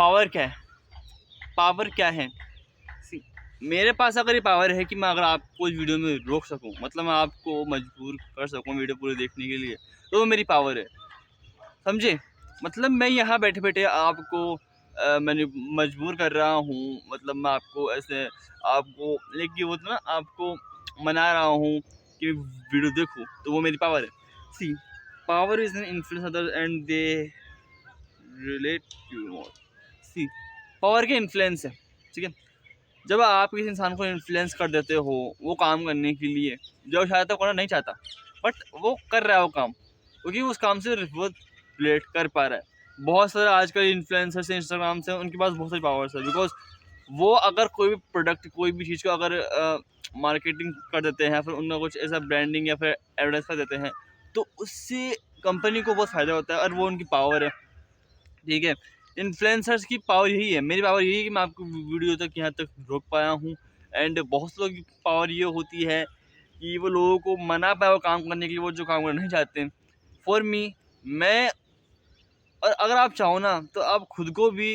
Power क्या है, power क्या है। See, मेरे पास अगर ये पावर है कि मैं अगर आपको इस वीडियो में रोक सकूं, मतलब मैं आपको मजबूर कर सकूं वीडियो पूरे देखने के लिए, तो वो मेरी पावर है, समझे। मतलब मैं यहाँ बैठे बैठे आपको मैंने मजबूर कर रहा हूँ, मतलब मैं आपको ऐसे आपको लेकिन वो ना आपको मना रहा हूँ कि वीडियो देखूँ, तो वो मेरी पावर है। See power is an influence other and they relate you more. See power के इन्फ्लुएंस है, ठीक है। जब आप किसी इंसान को इन्फ्लुएंस कर देते हो वो काम करने के लिए जो शायद करना नहीं चाहता, बट वो कर रहा है वो काम, क्योंकि उस काम से रिवॉर्ड रिलेट कर पा रहा है। बहुत सारे आजकल इन्फ्लुएंसर्स हैं इंस्टाग्राम से, उनके पास बहुत सारी पावर्स है, बिकॉज वो अगर कोई भी प्रोडक्ट कोई भी चीज़ को अगर मार्केटिंग कर देते हैं, फिर उनका कुछ ऐसा ब्रांडिंग या फिर एडवर्टाइज कर देते हैं, तो उससे कंपनी को बहुत फ़ायदा होता है और वो उनकी पावर है, ठीक है। इन्फ्लुएंसर्स की पावर यही है, मेरी पावर यही है कि मैं आपको वीडियो तक यहाँ तक रोक पाया हूँ। एंड बहुत से लोगों की पावर ये होती है कि वो लोगों को मना पाए वो काम करने के लिए, वो जो काम करना नहीं चाहते। फॉर मी, मैं और अगर आप चाहो ना तो आप खुद को भी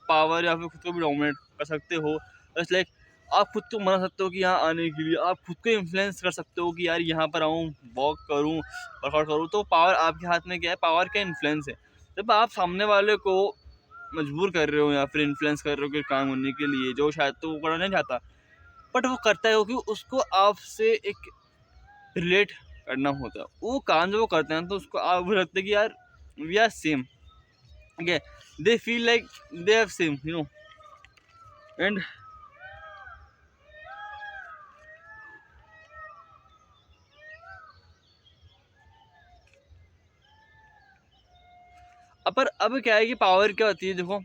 पावर या फिर खुद को भी डोमिनेट कर सकते हो। जस्ट लाइक आप खुद को मना सकते हो कि यहाँ आने के लिए, आप खुद को इन्फ्लुएंस कर सकते हो कि यार यहाँ पर आऊँ, वॉक करूँ, वर्कआउट करूँ। तो पावर आपके हाथ में क्या है, पावर का इन्फ्लुएंस है। जब आप सामने वाले को मजबूर कर रहे हो या फिर इन्फ्लुएंस कर रहे हो कि काम करने के लिए जो शायद तो वो करना नहीं चाहता, बट वो करता है क्योंकि उसको आपसे एक रिलेट करना होता है। वो काम जब वो करते हैं तो उसको आप लगता है कि यार we are same, okay, they feel like they have same, you know। and पर अब क्या है कि पावर क्या होती है, देखो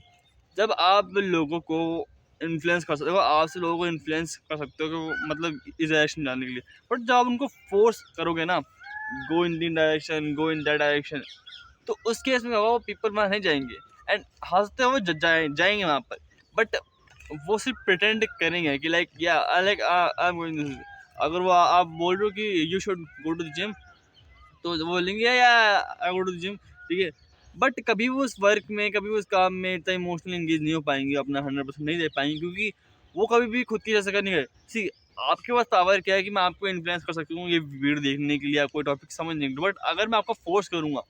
जब आप लोगों को इन्फ्लुएंस कर सकते हो, आपसे लोगों को इन्फ्लुएंस कर सकते हो कि वो मतलब इस डायरेक्शन जाने के लिए, बट जब आप उनको फोर्स करोगे ना, गो इन दिन direction, go in that direction, तो उस केस में वो पीपल वहाँ नहीं जाएंगे। एंड हंसते हुए जाएंगे वहाँ पर, बट वो सिर्फ प्रिटेंड करेंगे कि लाइक या लाइक आई एम गोइंग। अगर वो आप बोल रहे हो कि you should go to the gym, तो वो बोलेंगे या I go to the gym, ठीक है। बट कभी वो उस वर्क में, कभी उस काम में इतना इमोशनली एंगेज नहीं हो पाएंगे, अपना 100% नहीं दे पाएंगे, क्योंकि वो कभी भी खुद की जैसा नहीं है। सी आपके पास पावर क्या है कि मैं आपको इन्फ्लुएंस कर सकती हूँ ये वीडियो देखने के लिए, आप कोई टॉपिक समझने के लिए, बट अगर मैं आपको फोर्स करूँगा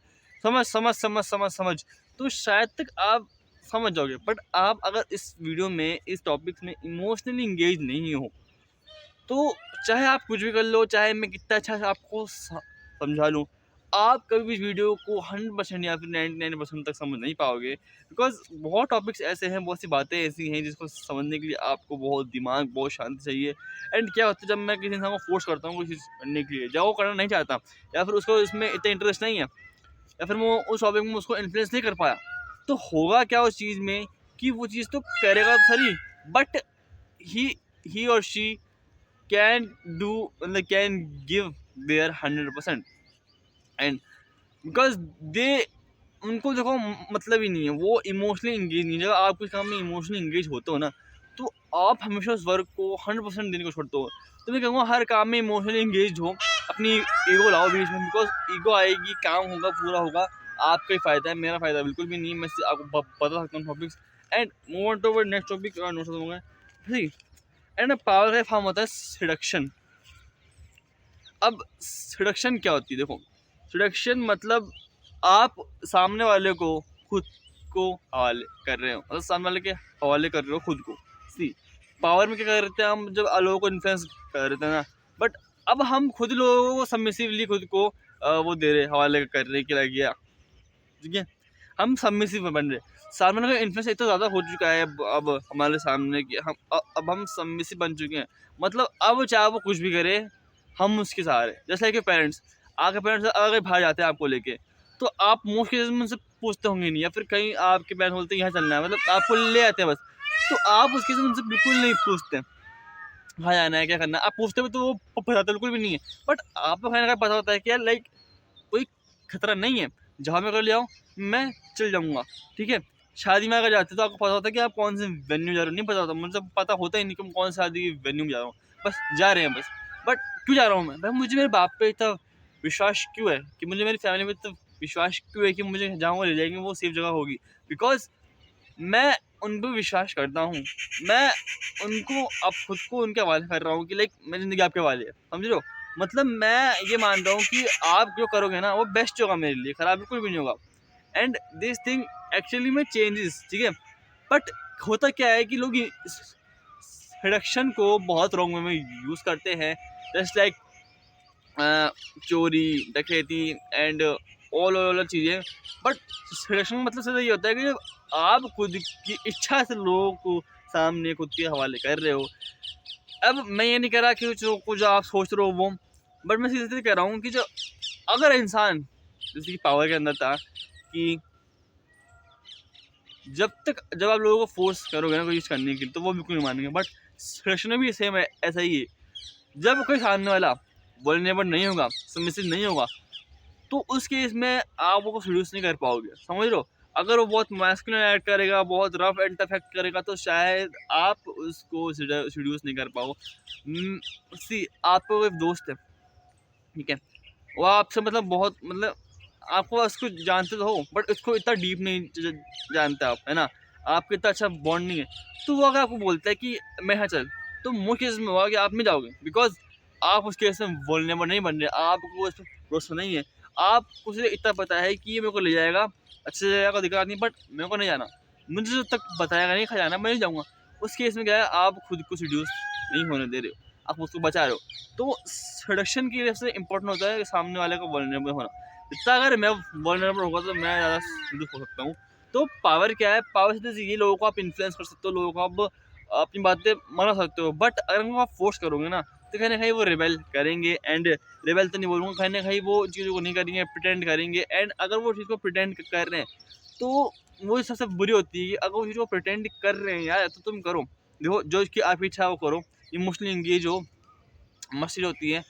समझ समझ समझ समझ समझ, तो शायद तक आप समझ जाओगे। बट आप अगर इस वीडियो में, इस टॉपिक में इमोशनली इंगेज नहीं हो, तो चाहे आप कुछ भी कर लो, चाहे मैं कितना अच्छा से आपको समझा लूँ, आप कभी भी इस वीडियो को 100% या फिर 99% तक समझ नहीं पाओगे, बिकॉज बहुत टॉपिक्स ऐसे हैं, बहुत सी बातें ऐसी हैं जिसको समझने के लिए आपको बहुत दिमाग, बहुत शांति चाहिए। एंड क्या होता है, जब मैं किसी इंसान को फोर्स करता हूँ कोई चीज़ करने के लिए जब वो करना नहीं चाहता, या फिर उसको इसमें इतना इंटरेस्ट नहीं है, या फिर वो उस टॉपिक में उसको इन्फ्लुएंस नहीं कर पाया, तो होगा क्या उस चीज़ में कि वो चीज़ तो करेगा तो सही, बट ही और शी कैन डू, मतलब can give their 100%। And because they, उनको देखो मतलब ही नहीं है, वो इमोशनली इंगेज नहीं है। जब आप कुछ काम में इमोशनली इंगेज होते हो ना, तो आप हमेशा उस वर्क को 100% देने को छोड़ते हो। तो मैं कहूँगा हर काम में इमोशनली इंगेज हो, अपनी ईगो लाओ बीच में, बिकॉज ईगो आएगी, काम होगा, पूरा होगा, आपका ही फायदा है, मेरा फायदा बिल्कुल भी नहीं। मैं आपको बता सकता हूँ topics. And move on to next topic, और नोट दूंगा ठीक। एंड पावर का फॉर्म होता है सिडक्शन। अब सिडक्शन क्या होती है, देखो सिडक्शन मतलब आप सामने वाले को खुद को हवाले कर रहे हो, मतलब सामने वाले के हवाले कर रहे हो खुद को। सी पावर में क्या कर रहे हैं हम, जब लोगों को इन्फ्लुएंस कर रहे थे ना, बट अब हम खुद लोगों को सबमिसिवली खुद को वो दे रहे, हवाले कर रहे कि लग गया, ठीक है। हम सबमिसिव बन रहे, सामने का इन्फ्लुएंस इतना ज़्यादा हो चुका है अब हमारे सामने कि हम अब हम सबमिसिव बन चुके हैं। मतलब अब चाहे वो कुछ भी करे, हम उसके सहारे। जैसे लाइक पेरेंट्स, आपके पेरेंट्स अगर बाहर जाते हैं आपको लेके, तो आप मोस्ट केसेस में उनसे पूछते होंगे नहीं, या फिर कहीं आपके पेरेंट्स बोलते हैं यहाँ चलना है, मतलब आपको ले आते हैं बस, तो आप उसके केसेस उनसे बिल्कुल नहीं पूछते कहाँ जाना है, क्या करना है। आप पूछते हुए तो वो बताते बिल्कुल भी नहीं है, बट आपको कहीं ना कहीं पता होता है कि यार लाइक कोई खतरा नहीं है, जहाँ मैं कर ले आऊँ मैं चल जाऊँगा, ठीक है। शादी में अगर जाते तो आपको पता होता है कि आप कौन से वेन्यू जा रहे हो, नहीं पता होता, मुझे पता होता ही नहीं कि मैं कौन सी शादी की वेन्यू में जा रहा हूँ, बस जा रहे हैं बस। बट क्यों जा रहा हूँ मैं भाई, मुझे मेरे बाप पे इतना विश्वास क्यों है, कि मुझे मेरी फैमिली पे इतना विश्वास क्यों है कि मुझे जहाँ वो ले जाएंगे वो सेफ जगह होगी, बिकॉज मैं उन पे विश्वास करता हूँ। मैं उनको अब खुद को उनके हवाले कर रहा हूँ कि लाइक मेरी ज़िंदगी आपके हवाले है, समझ रहे हो? मतलब मैं ये मान रहा हूँ कि आप जो करोगे ना वो बेस्ट होगा मेरे लिए, खराब बिल्कुल भी नहीं होगा। एंड दिस थिंग एक्चुअली में चेंजेस, ठीक है? बट होता क्या है कि लोग रिडक्शन को बहुत रॉन्ग वे में यूज़ करते हैं, जस्ट लाइक चोरी, डकैती एंड ऑल चीज़ें। बट सिलेक्शन मतलब सिर्फ ये होता है कि जब आप खुद की इच्छा से लोगों को सामने खुद के हवाले कर रहे हो। अब मैं ये नहीं कह रहा कि जो कुछ आप सोच रहे हो वो, बट मैं सीधे कह रहा हूँ कि जो अगर इंसान जैसे कि पावर के अंदर था कि जब आप लोगों को फोर्स करोगे ना कोई चीज़ करने के लिए तो वो बिल्कुल नहीं मानेंगे। बट सिलेक्शन में भी सेम है, ऐसा ही है। जब कोई सामने वाला वल्नरेबल नहीं होगा, सबमिसिव नहीं होगा, तो उस केस में आप वो सीड्यूस नहीं कर पाओगे, समझ रहे हो? अगर वो बहुत मैस्कुलिन एक्ट करेगा, बहुत रफ एंड टफ एक्ट करेगा, तो शायद आप उसको सीड्यूस नहीं कर पाओ। सी आपका एक दोस्त है, ठीक है? वो आपसे मतलब बहुत मतलब आपको उसको जानते तो हो, बट उसको इतना डीप नहीं जानते आप, है ना? आपका इतना अच्छा बॉन्ड नहीं है। तो वो अगर आपको बोलता है कि मैं यहाँ चल, तो मोस्ट केसेस में होगा कि आप नहीं जाओगे, बिकॉज़ आप उस केस में वल्नरेबल नहीं बन रहे, आपको उस पे भरोसा नहीं है। आपको सिर्फ इतना पता है कि ये मेरे को ले जाएगा, अच्छे से जाएगा, दिक्कत नहीं, बट मेरे को नहीं जाना। मुझे जब तक बताएगा नहीं कहाँ जाना, मैं नहीं जाऊँगा। उस केस में क्या है, आप खुद को सीड्यूस नहीं होने दे रहे हो, आप उसको बचा रहे हो। तो सेडक्शन की वजह से इम्पोर्टेंट होता है कि सामने वाले को वल्नरेबल होना। इतना अगर मैं वल्नरेबल होगा तो मैं ज़्यादा सीरियस हो सकता हूँ। तो पावर क्या है? पावर से ये लोगों को आप इन्फ्लुएंस कर सकते हो, लोगों को आप अपनी बातें मना सकते हो। बट अगर उनको आप फोर्स करोगे ना, तो कहीं न कहीं वो रिबेल करेंगे। एंड रिबेल तो नहीं बोलूँगा, कहीं न कहीं वो चीज़ों को नहीं करेंगे, प्रिटेंड करेंगे। एंड अगर वो चीज़ को प्रिटेंड कर रहे हैं, तो वो सबसे बुरी होती है कि अगर वो चीज़ को प्रिटेंड कर रहे हैं यार, तो तुम करो। देखो, जो कि आपकी इच्छा है वो करो। इमोशनली एंगेज हो, मस्त चीज़ होती है।